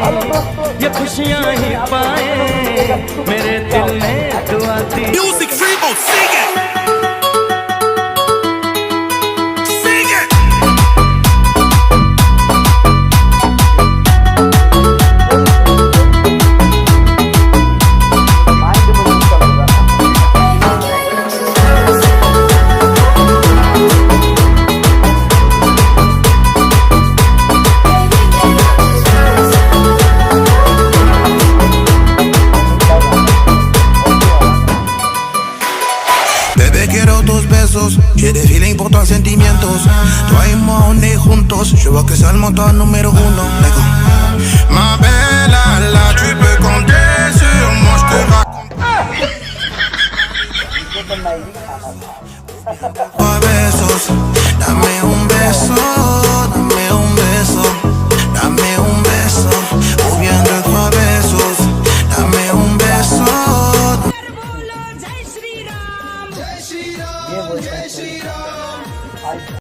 ये खुशियाँ ही पाए मेरे दिल में दुआ दी। Music Freebo, sing it! Sing it! Bebé, quiero tus besos. Quiere feeling por tus sentimientos. Toi et moi, on est juntos. Je vois que c'est le montant numéro 1. Ma belle, là, tu peux compter sur moi. Je te raconte. Besos, dame un beso, dame un beso, dame un beso. Ou bien 2, 3 besos, dame un beso. ये बोलते हैं